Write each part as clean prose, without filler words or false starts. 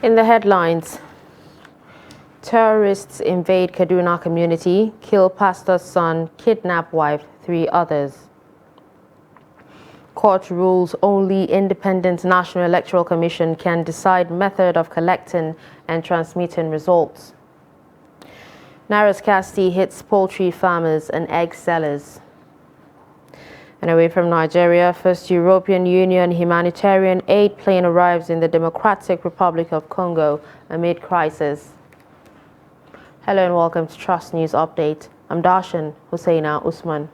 In the headlines, terrorists invade Kaduna community, kill pastor's son, kidnap wife, 3 others. Court rules only Independent National Electoral Commission can decide method of collecting and transmitting results. Naira scarcity hits poultry farmers and egg sellers. And away from Nigeria, first European Union humanitarian aid plane arrives in the Democratic Republic of Congo amid crisis. Hello and welcome to Trust News Update. I'm Darshan Husseina Usman.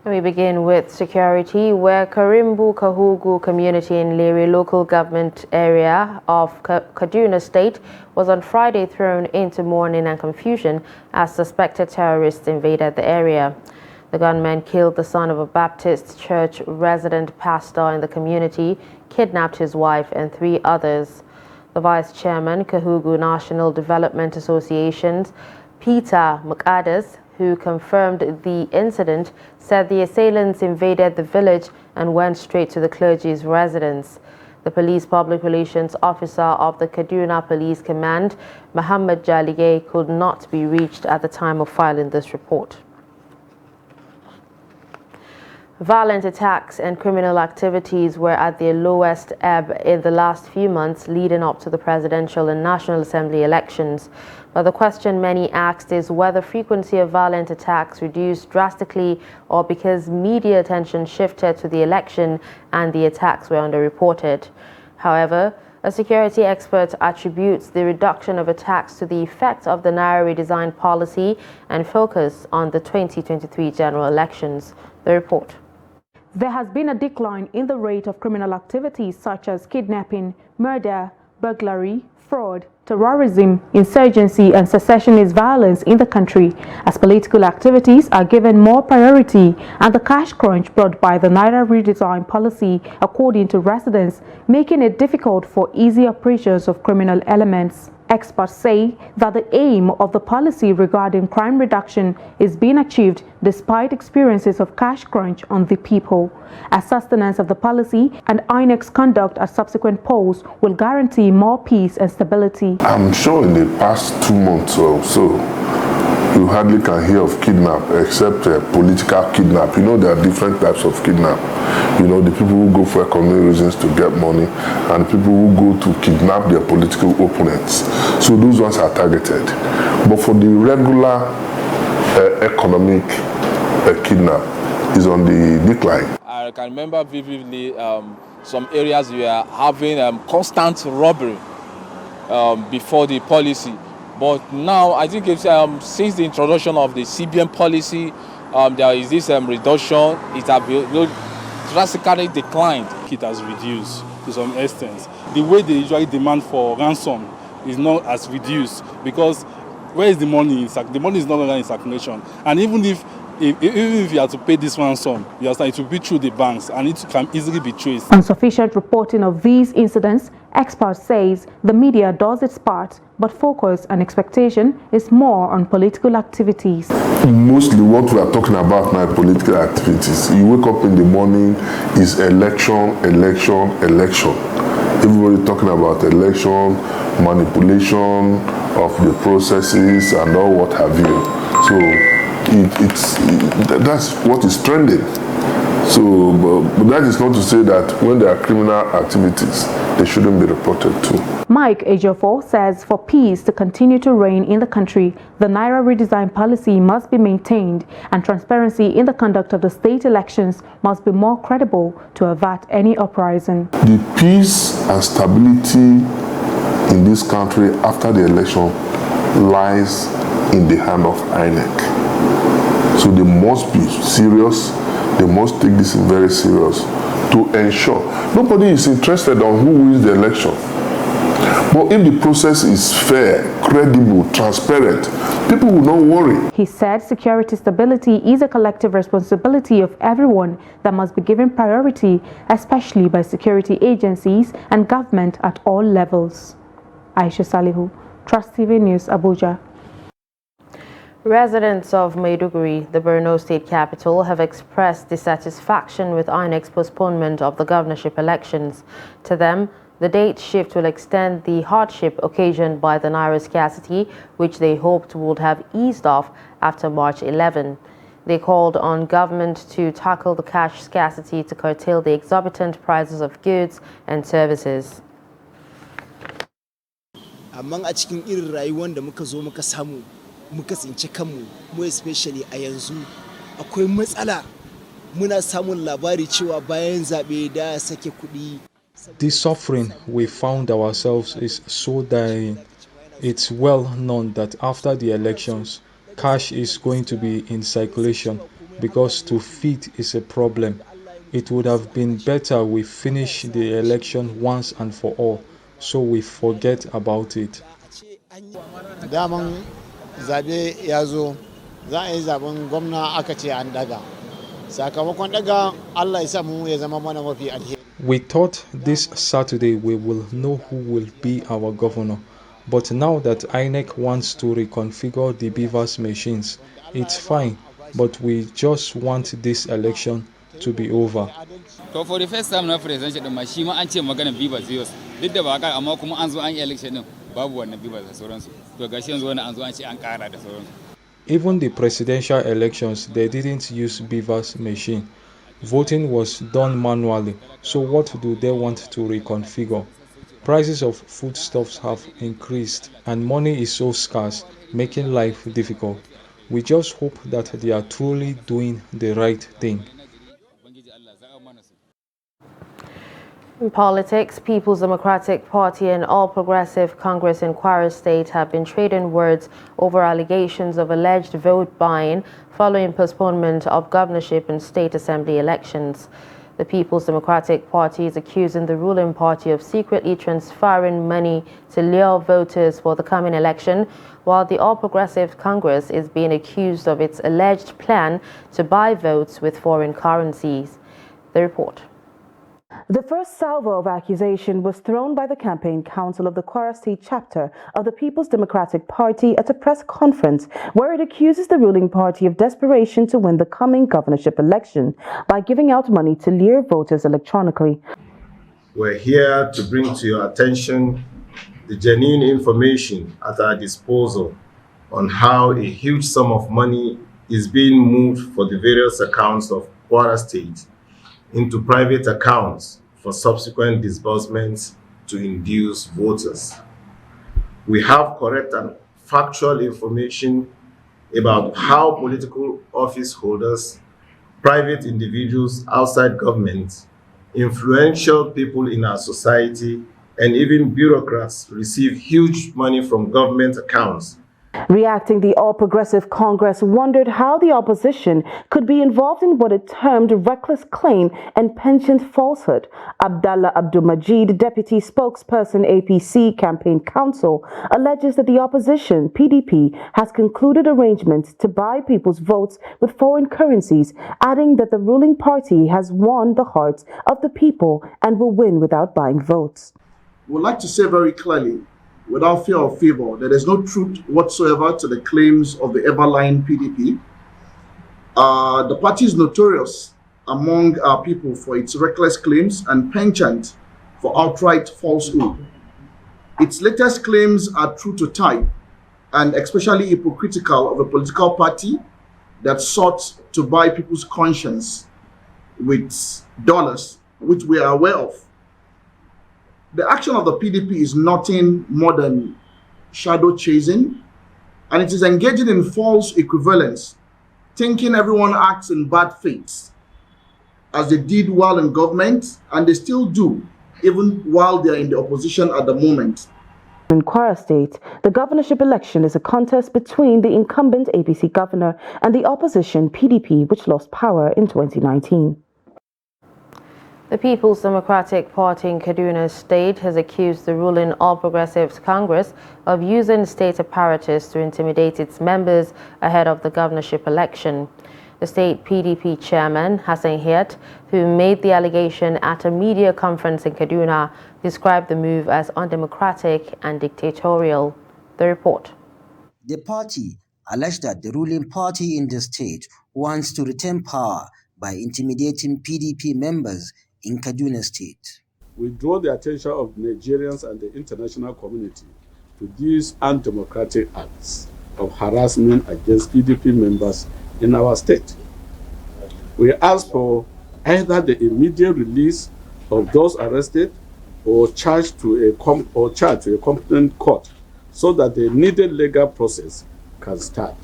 We begin with security, where Karimbu Kahugu community in Liri local government area of Kaduna State was on Friday thrown into mourning and confusion as suspected terrorists invaded the area. The gunmen killed the son of a Baptist church resident pastor in the community, kidnapped his wife and 3 others. The vice chairman, Kahugu National Development Associations, Peter McAdams, who confirmed the incident, said the assailants invaded the village and went straight to the clergy's residence. The police public relations officer of the Kaduna Police Command, Muhammad Jalige, could not be reached at the time of filing this report. Violent attacks and criminal activities were at their lowest ebb in the last few months leading up to the presidential and National Assembly elections. But the question many asked is whether frequency of violent attacks reduced drastically or because media attention shifted to the election and the attacks were underreported. However, a security expert attributes the reduction of attacks to the effect of the Naira redesign policy and focus on the 2023 general elections. The report. There has been a decline in the rate of criminal activities such as kidnapping, murder, burglary, fraud, terrorism, insurgency and secessionist violence in the country as political activities are given more priority and the cash crunch brought by the Naira redesign policy, according to residents, making it difficult for easy operations of criminal elements. Experts say that the aim of the policy regarding crime reduction is being achieved despite experiences of cash crunch on the people. As sustenance of the policy and INEC's conduct at subsequent polls will guarantee more peace and stability. I'm sure in the past 2 months or so, you hardly can hear of kidnap except political kidnap. You know, there are different types of kidnap. You know, the people who go for economic reasons to get money and people who go to kidnap their political opponents. So those ones are targeted. But for the regular economic kidnap is on the decline. I can remember vividly some areas we are having constant robbery before the policy. But now, I think it's, since the introduction of the CBN policy, there is this reduction. It has drastically declined. It has reduced to some extent. The way they usually demand for ransom is not as reduced because where is the money? The money is no longer in circulation. And even if you have to pay this ransom, you understand, it will be through the banks and it can easily be traced. On sufficient reporting of these incidents, experts says the media does its part, but focus and expectation is more on political activities. Mostly what we are talking about now, political activities. You wake up in the morning, is election, election, election. Everybody talking about election, manipulation of the processes and all what have you. So that's what is trending. So, but that is not to say that when there are criminal activities, they shouldn't be reported to. Mike Ejiofor says for peace to continue to reign in the country, the Naira redesign policy must be maintained and transparency in the conduct of the state elections must be more credible to avert any uprising. The peace and stability in this country after the election lies in the hand of INEC. So they must be serious. They must take this very serious to ensure. Nobody is interested on who wins the election. But if the process is fair, credible, transparent, people will not worry. He said security stability is a collective responsibility of everyone that must be given priority, especially by security agencies and government at all levels. Aisha Salihu, Trust TV News, Abuja. Residents of Maiduguri, the Borno state capital, have expressed dissatisfaction with INEC's postponement of the governorship elections. To them, the date shift will extend the hardship occasioned by the naira scarcity, which they hoped would have eased off after March 11. They called on government to tackle the cash scarcity to curtail the exorbitant prices of goods and services. Amma a cikin irin rayuwar da muka zo muka samu muka tsinci kanmu mu especially a yanzu akwai matsala muna samun labari cewa bayan zabe da sake kuɗi. The suffering we found ourselves is so dire. It's well known that after the elections, cash is going to be in circulation because to feed is a problem. It would have been better we finish the election once and for all, so we forget about it. Daman zabe ya zo za a yi zaben gwamna aka ce an daga. Sakamakon daga Allah ya sa mu ya zama mana mafi alheri. We thought this Saturday we will know who will be our governor. But now that INEC wants to reconfigure the BVAS machines, it's fine, but we just want this election to be over. So for the first time na presidential din ma shi ma an ce magana BVAS zai duk da ba ka amma kuma an zo an yi election din babu wannan BVAS da sauransu. To gashi yanzu wannan an zo an ce an kara da sauransu. Even the presidential elections, they didn't use BVAS machine. Voting was done manually, so what do they want to reconfigure? Prices of foodstuffs have increased and money is so scarce, making life difficult. We just hope that they are truly doing the right thing. In politics, People's Democratic Party and All Progressive Congress in Kwara State have been trading words over allegations of alleged vote buying following postponement of governorship and state assembly elections. The People's Democratic Party is accusing the ruling party of secretly transferring money to lure voters for the coming election, while the All Progressive Congress is being accused of its alleged plan to buy votes with foreign currencies. The report. The first salvo of accusation was thrown by the Campaign Council of the Kwara State chapter of the People's Democratic Party at a press conference where it accuses the ruling party of desperation to win the coming governorship election by giving out money to lure voters electronically. We're here to bring to your attention the genuine information at our disposal on how a huge sum of money is being moved for the various accounts of Kwara State into private accounts for subsequent disbursements to induce voters. We have correct and factual information about how political office holders, private individuals outside government, influential people in our society, and even bureaucrats receive huge money from government accounts. Reacting, the All Progressive Congress wondered how the opposition could be involved in what it termed reckless claim and penchant falsehood. Abdallah Abdul Majid, deputy spokesperson APC Campaign Council, alleges that the opposition, PDP, has concluded arrangements to buy people's votes with foreign currencies, adding that the ruling party has won the hearts of the people and will win without buying votes. We would like to say very clearly, without fear of favor, there is no truth whatsoever to the claims of the ever-lying PDP. The party is notorious among our people for its reckless claims and penchant for outright falsehood. Its latest claims are true to type and especially hypocritical of a political party that sought to buy people's conscience with dollars, which we are aware of. The action of the PDP is nothing more than shadow chasing, and it is engaging in false equivalence, thinking everyone acts in bad faith, as they did while in government, and they still do, even while they are in the opposition at the moment. In Kwara State, the governorship election is a contest between the incumbent APC governor and the opposition PDP, which lost power in 2019. The People's Democratic Party in Kaduna State has accused the ruling All Progressives Congress of using state apparatus to intimidate its members ahead of the governorship election. The state PDP chairman, Hassan Hiat, who made the allegation at a media conference in Kaduna, described the move as undemocratic and dictatorial. The report. The party alleged that the ruling party in the state wants to retain power by intimidating PDP members in Kaduna State. We draw the attention of Nigerians and the international community to these undemocratic acts of harassment against PDP members in our state. We ask for either the immediate release of those arrested or charged to a competent court so that the needed legal process can start.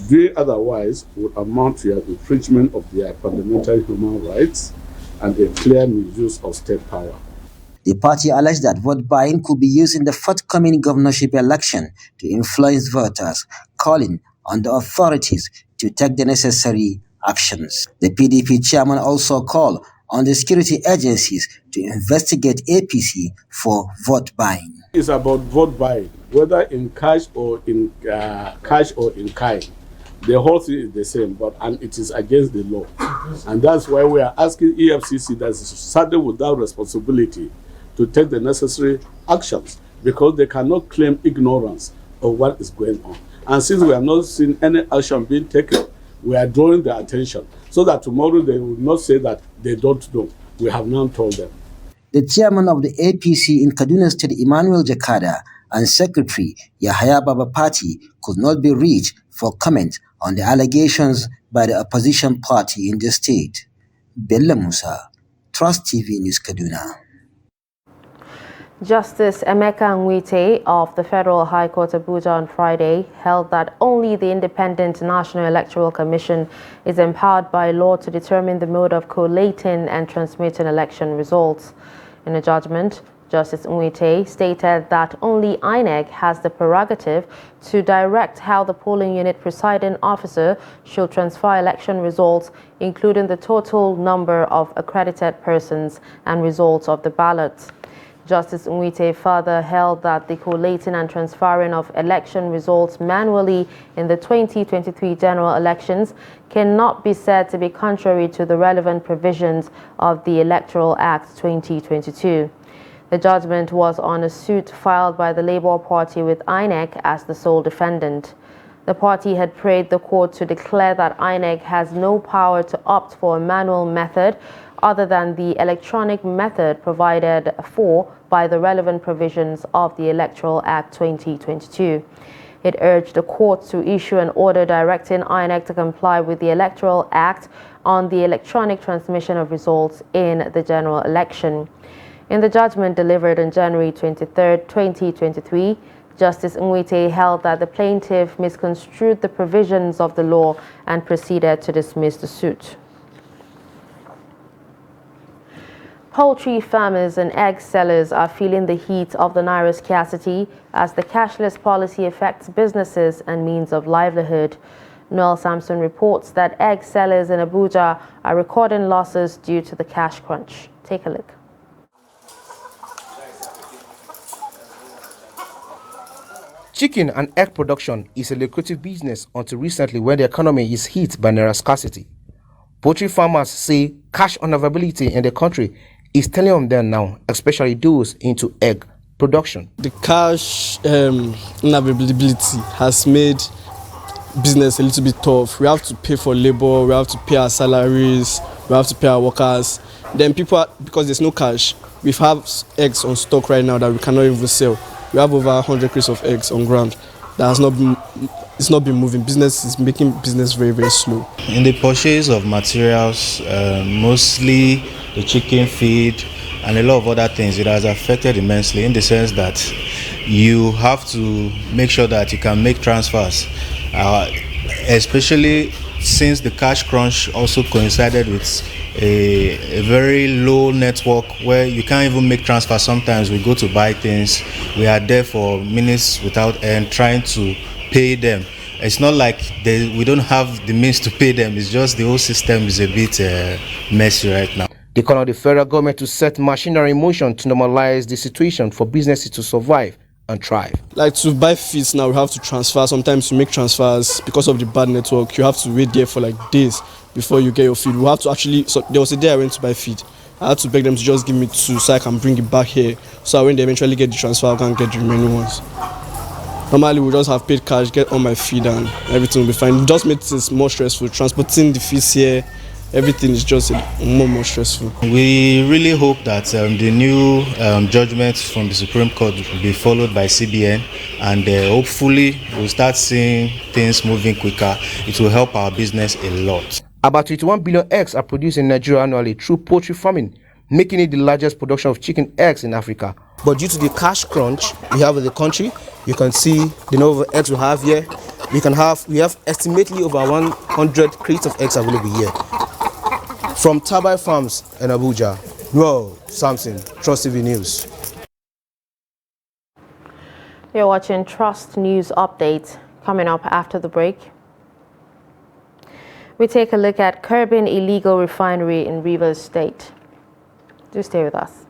Doing otherwise would amount to an infringement of their fundamental human rights and a clear misuse of state power. The party alleged that vote buying could be used in the forthcoming governorship election to influence voters, calling on the authorities to take the necessary actions. The PDP chairman also called on the security agencies to investigate APC for vote buying. It's about vote buying, whether in cash or in kind. The whole thing is the same, and it is against the law. And that's why we are asking EFCC that is saddled with that responsibility to take the necessary actions, because they cannot claim ignorance of what is going on. And since we have not seen any action being taken, we are drawing their attention so that tomorrow they will not say that they don't know. We have now told them. The chairman of the APC in Kaduna State, Emmanuel Jakada, and Secretary Yahaya Baba Party could not be reached for comment on the allegations by the opposition party in the state. Bello Musa, Trust TV News, Kaduna. Justice Emeka Nwite of the Federal High Court Abuja on Friday held that only the Independent National Electoral Commission is empowered by law to determine the mode of collating and transmitting election results. In a judgment, Justice Nwite stated that only INEC has the prerogative to direct how the polling unit presiding officer should transfer election results, including the total number of accredited persons and results of the ballots. Justice Nwite further held that the collating and transferring of election results manually in the 2023 general elections cannot be said to be contrary to the relevant provisions of the Electoral Act 2022. The judgment was on a suit filed by the Labour Party with INEC as the sole defendant. The party had prayed the court to declare that INEC has no power to opt for a manual method other than the electronic method provided for by the relevant provisions of the Electoral Act 2022. It urged the court to issue an order directing INEC to comply with the Electoral Act on the electronic transmission of results in the general election. In the judgment delivered on January 23, 2023, Justice Nwite held that the plaintiff misconstrued the provisions of the law and proceeded to dismiss the suit. Poultry farmers and egg sellers are feeling the heat of the naira scarcity as the cashless policy affects businesses and means of livelihood. Noel Samson reports that egg sellers in Abuja are recording losses due to the cash crunch. Take a look. Chicken and egg production is a lucrative business until recently, when the economy is hit by naira scarcity. Poultry farmers say cash unavailability in the country is telling on them now, especially those into egg production. The cash unavailability has made business a little bit tough. We have to pay for labor, we have to pay our salaries, we have to pay our workers. Then people, because there's no cash, we have eggs on stock right now that we cannot even sell. We have over 100 crates of eggs on ground that has not been moving. Business is making business very, very slow. In the purchase of materials, mostly the chicken feed and a lot of other things, it has affected immensely in the sense that you have to make sure that you can make transfers, especially since the cash crunch also coincided with a very low network where you can't even make transfers. Sometimes we go to buy things, we are there for minutes without end trying to pay them. It's not like we don't have the means to pay them, it's just the whole system is a bit messy right now. They call on the federal government to set machinery in motion to normalize the situation for businesses to survive and thrive. Like to buy feeds now, we have to transfer. Sometimes to make transfers, because of the bad network, you have to wait there for like days before you get your feed. We have to actually, so there was a day I went to buy feed. I had to beg them to just give me 2 so I can bring it back here. So when they eventually get the transfer, I can get the remaining ones. Normally, we just have paid cash, get on my feed, and everything will be fine. It just makes it more stressful. Transporting the fees here, everything is just more stressful. We really hope that the new judgment from the Supreme Court will be followed by CBN, and hopefully we'll start seeing things moving quicker. It will help our business a lot. About 21 billion eggs are produced in Nigeria annually through poultry farming, making it the largest production of chicken eggs in Africa. But due to the cash crunch we have in the country, you can see the number of eggs we have here. We have estimately over 100 crates of eggs available here. From Tabai Farms in Abuja, Noel Samson, Trust TV News. You're watching Trust News Update. Coming up after the break, we take a look at curbing illegal refinery in Rivers State. Do stay with us.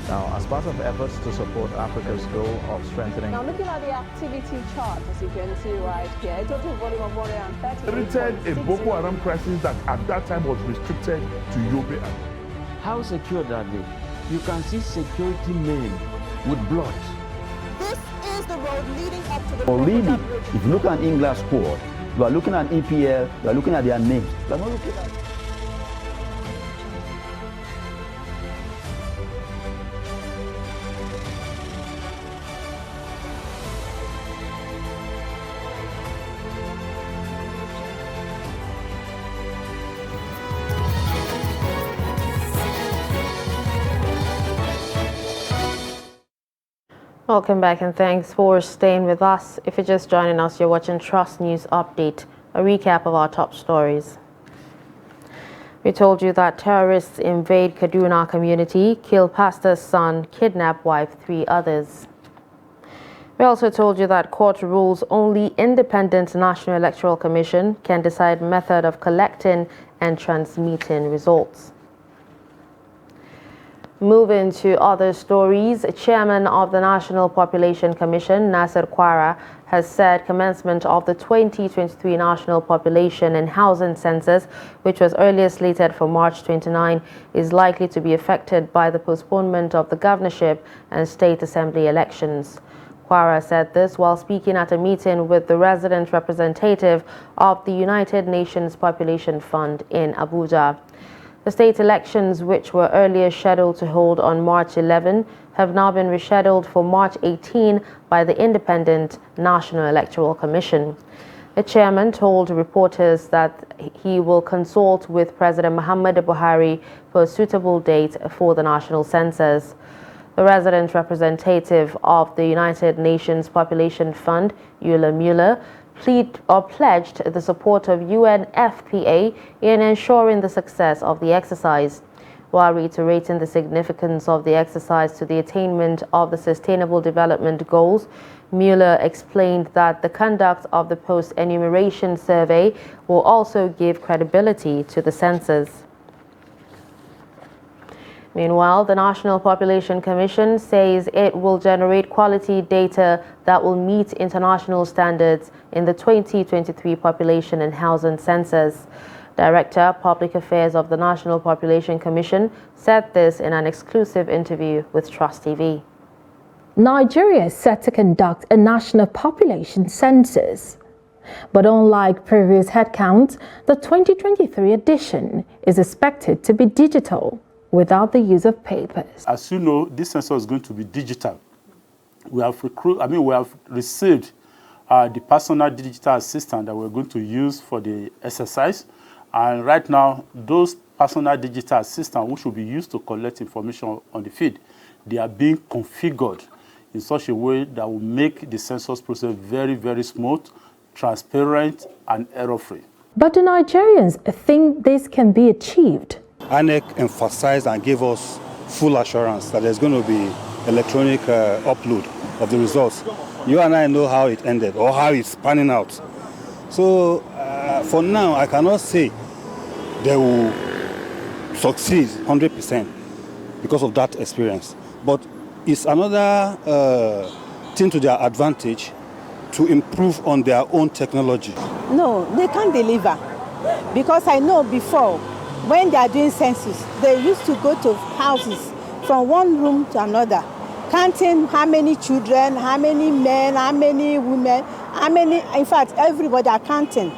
Now, as part of efforts to support Africa's goal of strengthening... Now, looking at the activity chart, as you can see right here, a total volume of 130... Created a Boko Haram crisis that at that time was restricted to Yobe. How secure are they? You can see security men with blood. This is the road leading up to the... Really, if you look at England squad, you are looking at EPL, you are looking at their names. You are not looking at... Welcome back and thanks for staying with us. If you're just joining us, you're watching Trust News Update, a recap of our top stories. We told you that terrorists invade Kaduna community, kill pastor's son, kidnap wife, 3 others. We also told you that court rules only independent National Electoral Commission can decide method of collecting and transmitting results. Moving to other stories, Chairman of the National Population Commission, Nasir Kwara, has said commencement of the 2023 National Population and Housing Census, which was earlier slated for March 29, is likely to be affected by the postponement of the governorship and state assembly elections. Kwara said this while speaking at a meeting with the resident representative of the United Nations Population Fund in Abuja. The state elections, which were earlier scheduled to hold on March 11, have now been rescheduled for March 18 by the Independent National Electoral Commission. The chairman told reporters that he will consult with President Muhammadu Buhari for a suitable date for the national census. The resident representative of the United Nations Population Fund, Eula Mueller, pledged the support of UNFPA in ensuring the success of the exercise. While reiterating the significance of the exercise to the attainment of the Sustainable Development Goals, Mueller explained that the conduct of the post-enumeration survey will also give credibility to the census. Meanwhile, the National Population Commission says it will generate quality data that will meet international standards in the 2023 Population and Housing Census. Director, Public Affairs of the National Population Commission said this in an exclusive interview with Trust TV. Nigeria is set to conduct a national population census. But unlike previous headcounts, the 2023 edition is expected to be digital. without the use of papers. As you know, this sensor is going to be digital. We have received the personal digital assistant that we're going to use for the exercise. And right now, those personal digital assistants, which will be used to collect information on the field, they are being configured in such a way that will make the census process very, very smooth, transparent, and error-free. But do Nigerians think this can be achieved? INEC emphasized and gave us full assurance that there's going to be electronic upload of the results. You and I know how it ended or how it's panning out. So for now, I cannot say they will succeed 100% because of that experience. But it's another thing to their advantage to improve on their own technology. No, they can't deliver. Because I know before, when they are doing census, they used to go to houses from one room to another, counting how many children, how many men, how many women, in fact, everybody are counting.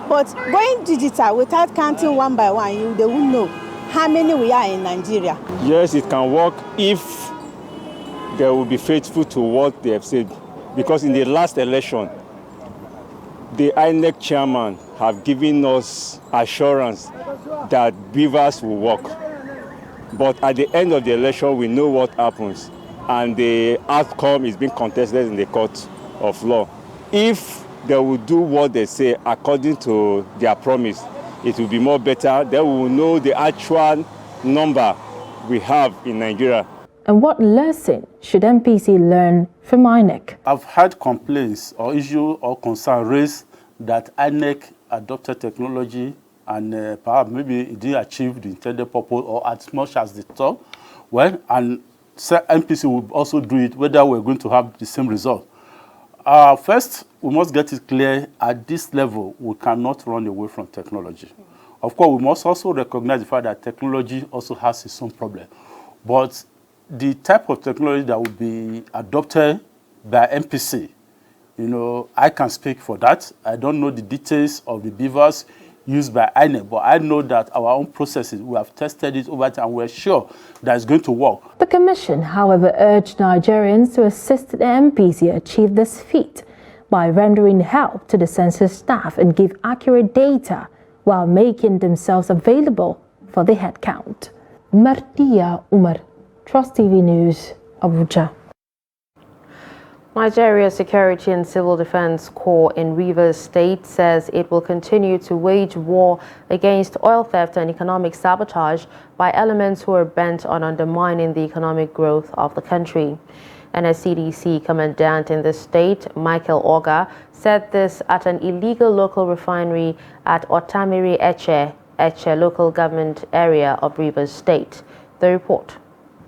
But going digital without counting one by one, they won't know how many we are in Nigeria. Yes, it can work if they will be faithful to what they have said. Because in the last election, the INEC chairman have given us assurance that BVAS will work. But at the end of the election, we know what happens. And the outcome is being contested in the court of law. If they will do what they say according to their promise, it will be more better. Then we will know the actual number we have in Nigeria. And what lesson should MPC learn from INEC? I've had complaints or issue or concern raised that INEC adopted technology and perhaps maybe it didn't achieve the intended purpose or as much as they thought. Well, and MPC will also do it whether we're going to have the same result. First, we must get it clear at this level, we cannot run away from technology. Of course, we must also recognize the fact that technology also has its own problem. But the type of technology that will be adopted by MPC, I can speak for that. I don't know the details of the BVAS used by INEC, but I know that our own processes, we have tested it over time and we're sure that it's going to work. The Commission, however, urged Nigerians to assist the MPC achieve this feat by rendering help to the census staff and give accurate data while making themselves available for the head count. Martia Umar, Trust TV News, Abuja. Nigeria's Security and Civil Defense Corps in Rivers State says it will continue to wage war against oil theft and economic sabotage by elements who are bent on undermining the economic growth of the country. NSCDC commandant in the state, Michael Oga, said this at an illegal local refinery at Otamiri Eche local government area of Rivers State. The report.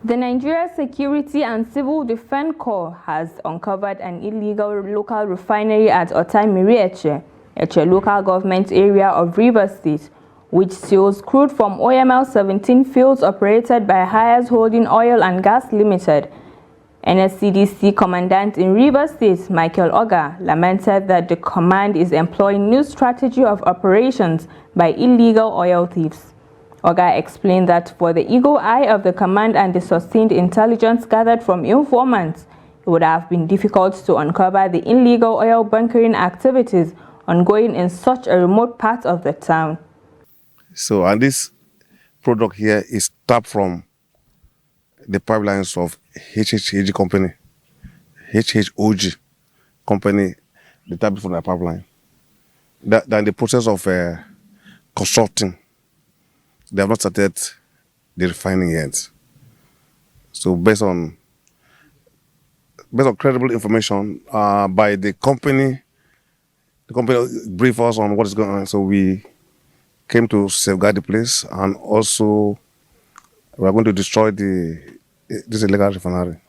The Nigeria Security and Civil Defense Corps has uncovered an illegal local refinery at Otamiri Eche local government area of Rivers State, which sells crude from OML 17 fields operated by Hires Holding Oil and Gas Limited. NSCDC Commandant in Rivers State, Michael Oga, lamented that the command is employing new strategy of operations by illegal oil thieves. Oga explained that for the eagle eye of the command and the sustained intelligence gathered from informants, it would have been difficult to uncover the illegal oil bunkering activities ongoing in such a remote part of the town. So, and this product here is tapped from the pipelines of HHOG company, HHOG company, they tapped from the pipeline. That in the process of constructing, they have not started the refining yet. So based on credible information by the company briefed us on what is going on. So we came to safeguard the place, and also we are going to destroy this illegal refinery.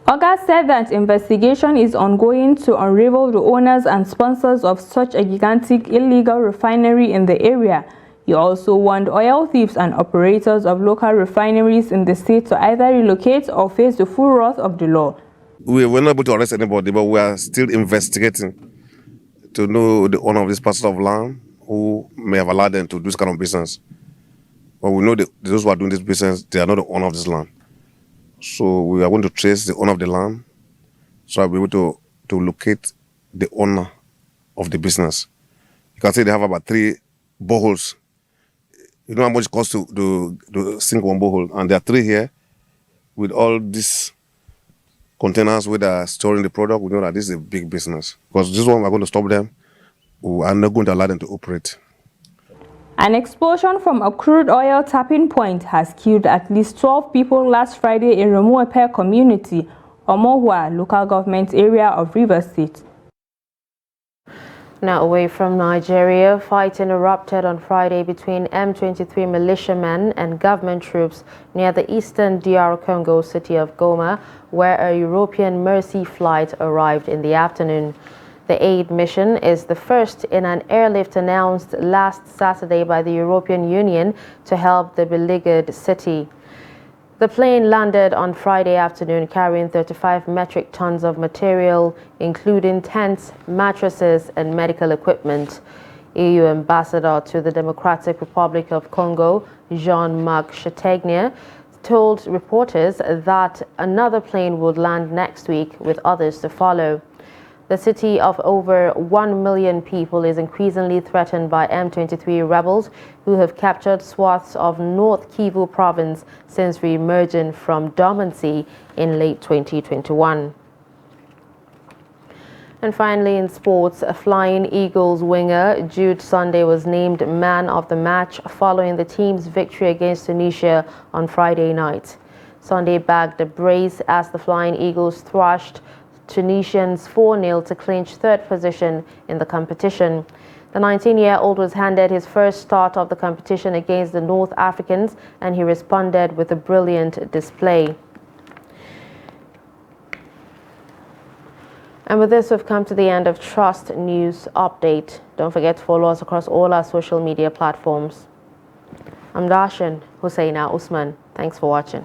Oga said that investigation is ongoing to unravel the owners and sponsors of such a gigantic illegal refinery in the area. He also warned oil thieves and operators of local refineries in the state to either relocate or face the full wrath of the law. We were not able to arrest anybody, but we are still investigating to know the owner of this parcel of land who may have allowed them to do this kind of business. But we know that those who are doing this business, they are not the owner of this land. So we are going to trace the owner of the land, so I'll be able to locate the owner of the business. You can say they have about 3 boreholes. You know how much it costs to sink one borehole, and there are 3 here with all these containers where they are storing the product. We know that this is a big business, because this one we're going to stop them. We are not going to allow them to operate. An explosion from a crude oil tapping point has killed at least 12 people last Friday in Remuepe community, Omohua local government area of Rivers State. Now away from Nigeria, fighting erupted on Friday between M23 militiamen and government troops near the eastern DR Congo city of Goma, where a European Mercy flight arrived in the afternoon. The aid mission is the first in an airlift announced last Saturday by the European Union to help the beleaguered city. The plane landed on Friday afternoon carrying 35 metric tons of material, including tents, mattresses, and medical equipment. EU Ambassador to the Democratic Republic of Congo, Jean-Marc Chategnier, told reporters that another plane would land next week, with others to follow. The city of over 1 million people is increasingly threatened by M23 rebels who have captured swaths of North Kivu province since re-emerging from dormancy in late 2021. And finally, in sports, Flying Eagles winger Jude Sunday was named man of the match following the team's victory against Tunisia on Friday night. Sunday bagged a brace as the Flying Eagles thrashed Tunisians 4-0 to clinch 3rd position in the competition. The 19-year-old was handed his first start of the competition against the North Africans, and he responded with a brilliant display. And with this, we've come to the end of Trust News Update. Don't forget to follow us across all our social media platforms. I'm Darshan Husseina Usman. Thanks for watching.